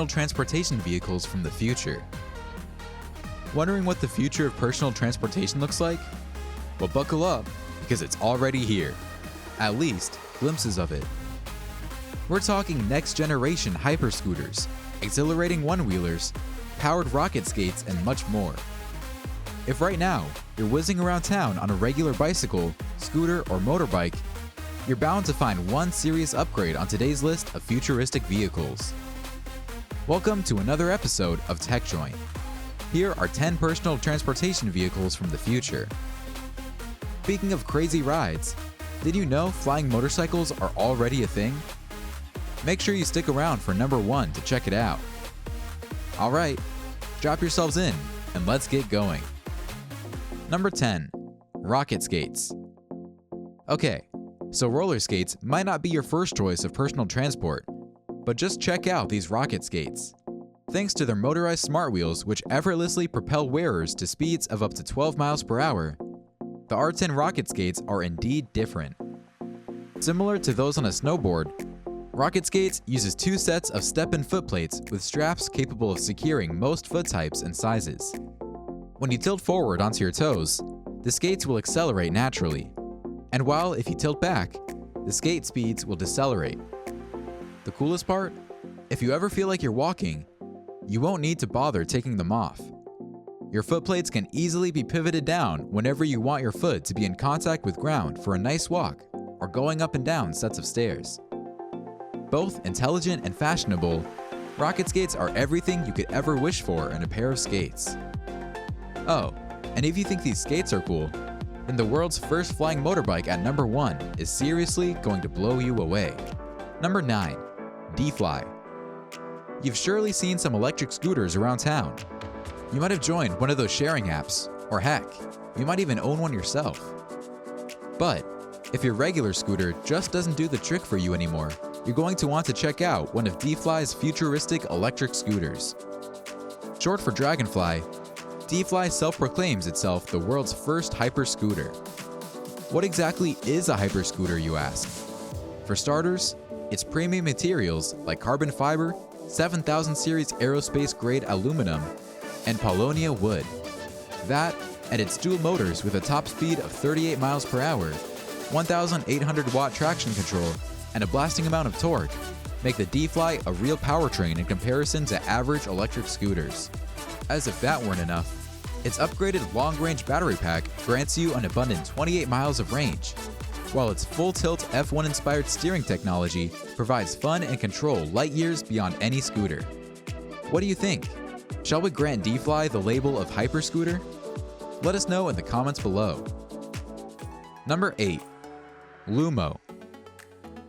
personal transportation vehicles from the future. Wondering what the future of personal transportation looks like? Well, buckle up, because it's already here. At least, glimpses of it. We're talking next-generation hyperscooters, exhilarating one-wheelers, powered rocket skates, and much more. If right now, you're whizzing around town on a regular bicycle, scooter, or motorbike, you're bound to find one serious upgrade on today's list of futuristic vehicles. Welcome to another episode of TechJoint. Here are 10 personal transportation vehicles from the future. Speaking of crazy rides, did you know flying motorcycles are already a thing? Make sure you stick around for number 1 to check it out. Alright, strap yourselves in and let's get going. Number 10. Rocket skates. Okay, so roller skates might not be your first choice of personal transport, but just check out these rocket skates. Thanks to their motorized smart wheels which effortlessly propel wearers to speeds of up to 12 miles per hour, the R10 rocket skates are indeed different. Similar to those on a snowboard, rocket skates uses 2 sets of step-in foot plates with straps capable of securing most foot types and sizes. When you tilt forward onto your toes, the skates will accelerate naturally, and while if you tilt back, the skate speeds will decelerate. The coolest part? If you ever feel like you're walking, you won't need to bother taking them off. Your foot plates can easily be pivoted down whenever you want your foot to be in contact with ground for a nice walk or going up and down sets of stairs. Both intelligent and fashionable, rocket skates are everything you could ever wish for in a pair of skates. Oh, and if you think these skates are cool, then the world's first flying motorbike at number 1 is seriously going to blow you away. Number 9. D-Fly. You've surely seen some electric scooters around town. You might have joined one of those sharing apps, or heck, you might even own one yourself. But if your regular scooter just doesn't do the trick for you anymore, you're going to want to check out one of D-Fly's futuristic electric scooters. Short for Dragonfly, D-Fly self-proclaims itself the world's first hyper-scooter. What exactly is a hyper-scooter, you ask? For starters, it's premium materials like carbon fiber, 7000 series aerospace-grade aluminum, and Paulownia wood. That, and its dual motors with a top speed of 38 miles per hour, 1,800 watt traction control, and a blasting amount of torque, make the D-Fly a real powertrain in comparison to average electric scooters. As if that weren't enough, its upgraded long-range battery pack grants you an abundant 28 miles of range, while its full-tilt F1-inspired steering technology provides fun and control light years beyond any scooter. What do you think? Shall we grant D-Fly the label of hyper-scooter? Let us know in the comments below. Number 8. Lumo.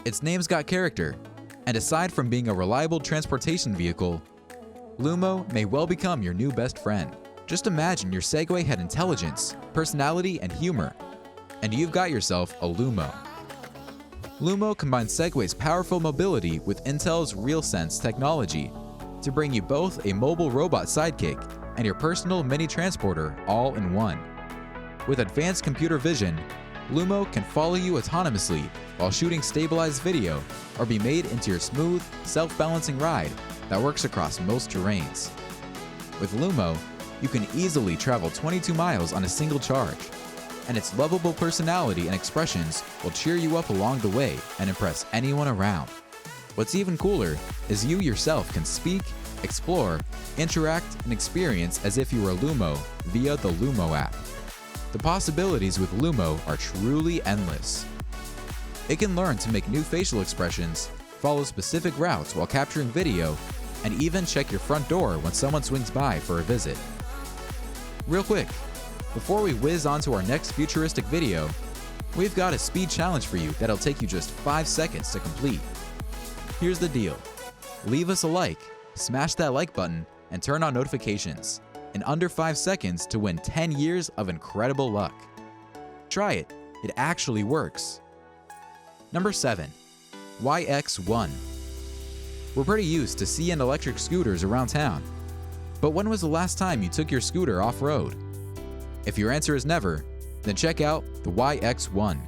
Its name's got character, and aside from being a reliable transportation vehicle, Lumo may well become your new best friend. Just imagine your Segway had intelligence, personality, and humor, and you've got yourself a Lumo. Lumo combines Segway's powerful mobility with Intel's RealSense technology to bring you both a mobile robot sidekick and your personal mini transporter all in one. With advanced computer vision, Lumo can follow you autonomously while shooting stabilized video or be made into your smooth, self-balancing ride that works across most terrains. With Lumo, you can easily travel 22 miles on a single charge, and its lovable personality and expressions will cheer you up along the way and impress anyone around. What's even cooler is you yourself can speak, explore, interact, and experience as if you were a Lumo via the Lumo app. The possibilities with Lumo are truly endless. It can learn to make new facial expressions, follow specific routes while capturing video, and even check your front door when someone swings by for a visit. Real quick, before we whiz on to our next futuristic video, we've got a speed challenge for you that'll take you just 5 seconds to complete. Here's the deal. Leave us a like, smash that like button, and turn on notifications in under 5 seconds to win 10 years of incredible luck. Try it. It actually works. Number 7. YX1. We're pretty used to seeing electric scooters around town, but when was the last time you took your scooter off-road? If your answer is never, then check out the YX1.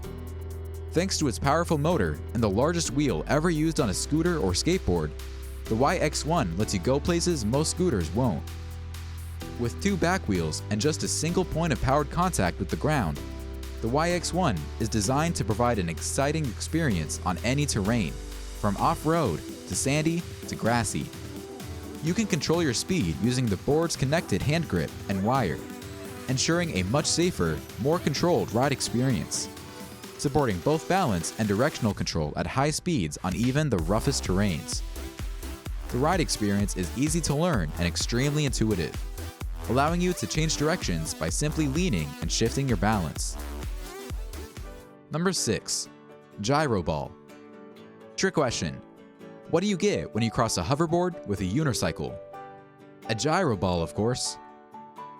Thanks to its powerful motor and the largest wheel ever used on a scooter or skateboard, The YX1 lets you go places most scooters won't. With 2 back wheels and just a single point of powered contact with the ground, the YX1 is designed to provide an exciting experience on any terrain, from off-road to sandy to grassy. You can control your speed using the board's connected hand grip and wire, ensuring a much safer, more controlled ride experience, supporting both balance and directional control at high speeds on even the roughest terrains. The ride experience is easy to learn and extremely intuitive, allowing you to change directions by simply leaning and shifting your balance. Number 6. Gyro ball. Trick question. What do you get when you cross a hoverboard with a unicycle? A gyro ball, of course.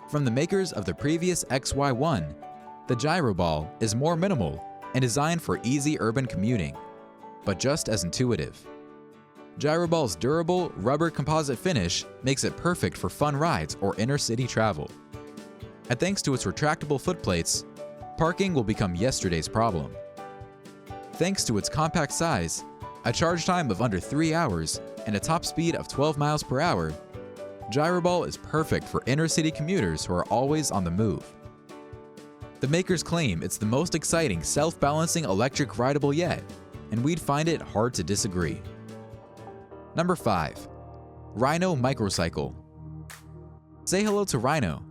From the makers of the previous XY1, the gyro ball is more minimal and designed for easy urban commuting, but just as intuitive. Gyro ball's durable, rubber composite finish makes it perfect for fun rides or inner-city travel. And thanks to its retractable footplates, parking will become yesterday's problem. Thanks to its compact size, a charge time of under 3 hours, and a top speed of 12 miles per hour, Gyroball is perfect for inner-city commuters who are always on the move. The makers claim it's the most exciting self-balancing electric rideable yet, and we'd find it hard to disagree. Number 5. Rhino Microcycle. Say hello to Rhino,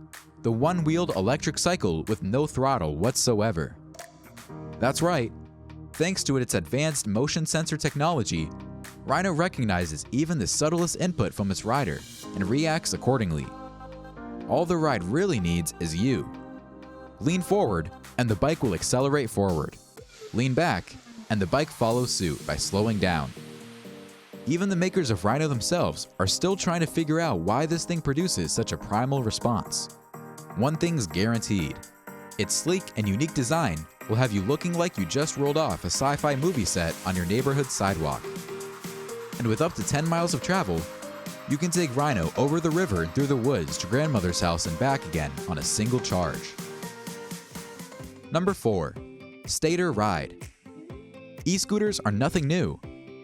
the one-wheeled electric cycle with no throttle whatsoever. That's right. Thanks to its advanced motion sensor technology, Rhino recognizes even the subtlest input from its rider and reacts accordingly. All the ride really needs is you. Lean forward, and the bike will accelerate forward. Lean back, and the bike follows suit by slowing down. Even the makers of Rhino themselves are still trying to figure out why this thing produces such a primal response. One thing's guaranteed. Its sleek and unique design will have you looking like you just rolled off a sci-fi movie set on your neighborhood sidewalk. And with up to 10 miles of travel, you can take Rhino over the river and through the woods to grandmother's house and back again on a single charge. Number 4. Stator Ride. E-scooters are nothing new,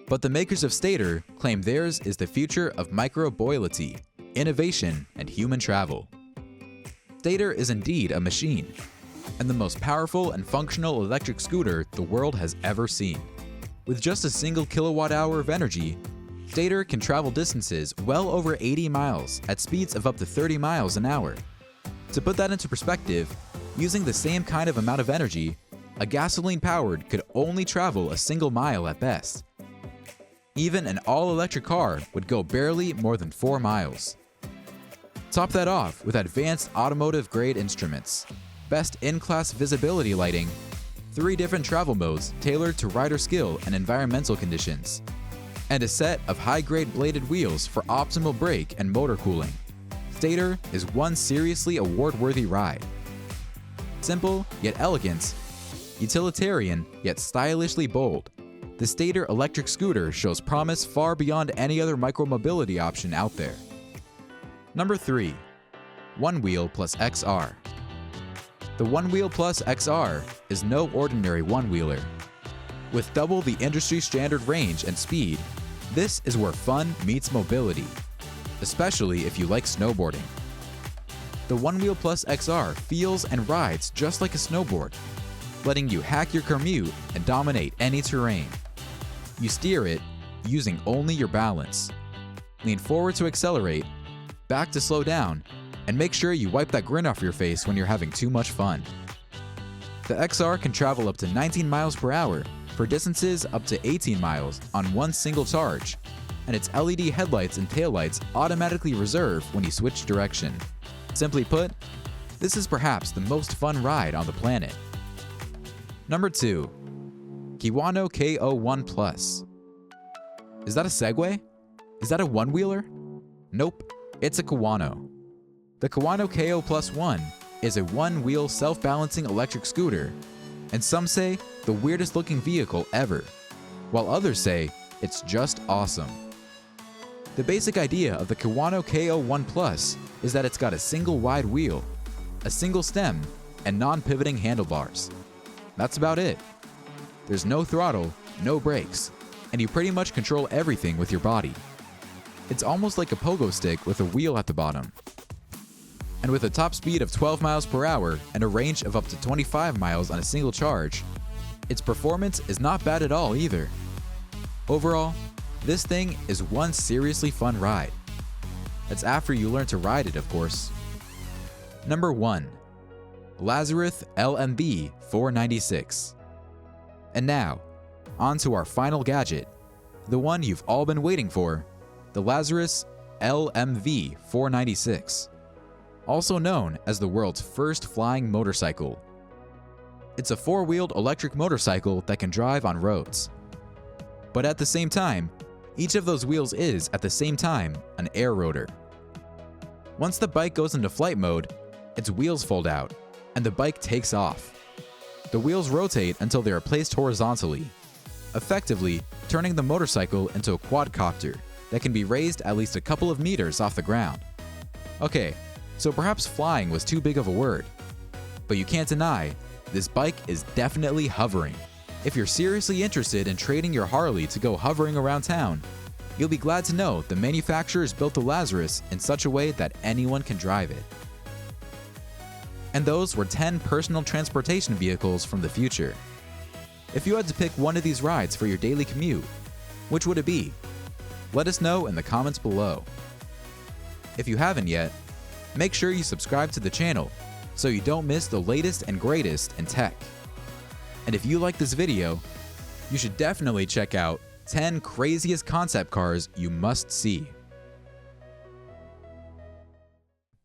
but the makers of Stator claim theirs is the future of micromobility, innovation, and human travel. Stator is indeed a machine, and the most powerful and functional electric scooter the world has ever seen. With just a single kilowatt-hour of energy, Stator can travel distances well over 80 miles at speeds of up to 30 miles an hour. To put that into perspective, using the same kind of amount of energy, a gasoline-powered could only travel a single mile at best. Even an all-electric car would go barely more than 4 miles. Top that off with advanced automotive-grade instruments, best in-class visibility lighting, 3 different travel modes tailored to rider skill and environmental conditions, and a set of high-grade bladed wheels for optimal brake and motor cooling. Stator is one seriously award-worthy ride. Simple yet elegant, utilitarian yet stylishly bold, the Stator electric scooter shows promise far beyond any other micromobility option out there. Number 3. One Wheel Plus XR. The One Wheel Plus XR is no ordinary one-wheeler. With double the industry standard range and speed, this is where fun meets mobility, especially if you like snowboarding. The One Wheel Plus XR feels and rides just like a snowboard, letting you hack your commute and dominate any terrain. You steer it using only your balance. Lean forward to accelerate, back to slow down, and make sure you wipe that grin off your face when you're having too much fun. The XR can travel up to 19 miles per hour for distances up to 18 miles on one single charge, and its LED headlights and taillights automatically reserve when you switch direction. Simply put, this is perhaps the most fun ride on the planet. Number 2. Kiwano KO1 Plus. Is that a Segway? Is that a one-wheeler? Nope, it's a Kiwano. The Kiwano KO Plus 1 is a one-wheel self-balancing electric scooter, and some say the weirdest looking vehicle ever, while others say it's just awesome. The basic idea of the Kiwano KO1 Plus is that it's got a single wide wheel, a single stem, and non-pivoting handlebars. That's about it. There's no throttle, no brakes, and you pretty much control everything with your body. It's almost like a pogo stick with a wheel at the bottom. And with a top speed of 12 miles per hour and a range of up to 25 miles on a single charge, its performance is not bad at all either. Overall, this thing is one seriously fun ride. That's after you learn to ride it, of course. Number 1. Lazarus LMB 496. And now, on to our final gadget, the one you've all been waiting for, the Lazarus LMV 496, also known as the world's first flying motorcycle. It's a four-wheeled electric motorcycle that can drive on roads. But at the same time, each of those wheels is, at the same time, an air rotor. Once the bike goes into flight mode, its wheels fold out, and the bike takes off. The wheels rotate until they are placed horizontally, effectively turning the motorcycle into a quadcopter that can be raised at least a couple of meters off the ground. Okay, so perhaps flying was too big of a word, but you can't deny, this bike is definitely hovering. If you're seriously interested in trading your Harley to go hovering around town, you'll be glad to know the manufacturers built the Lazarus in such a way that anyone can drive it. And those were 10 personal transportation vehicles from the future. If you had to pick one of these rides for your daily commute, which would it be? Let us know in the comments below. If you haven't yet, make sure you subscribe to the channel so you don't miss the latest and greatest in tech. And if you like this video, you should definitely check out 10 craziest concept cars you must see.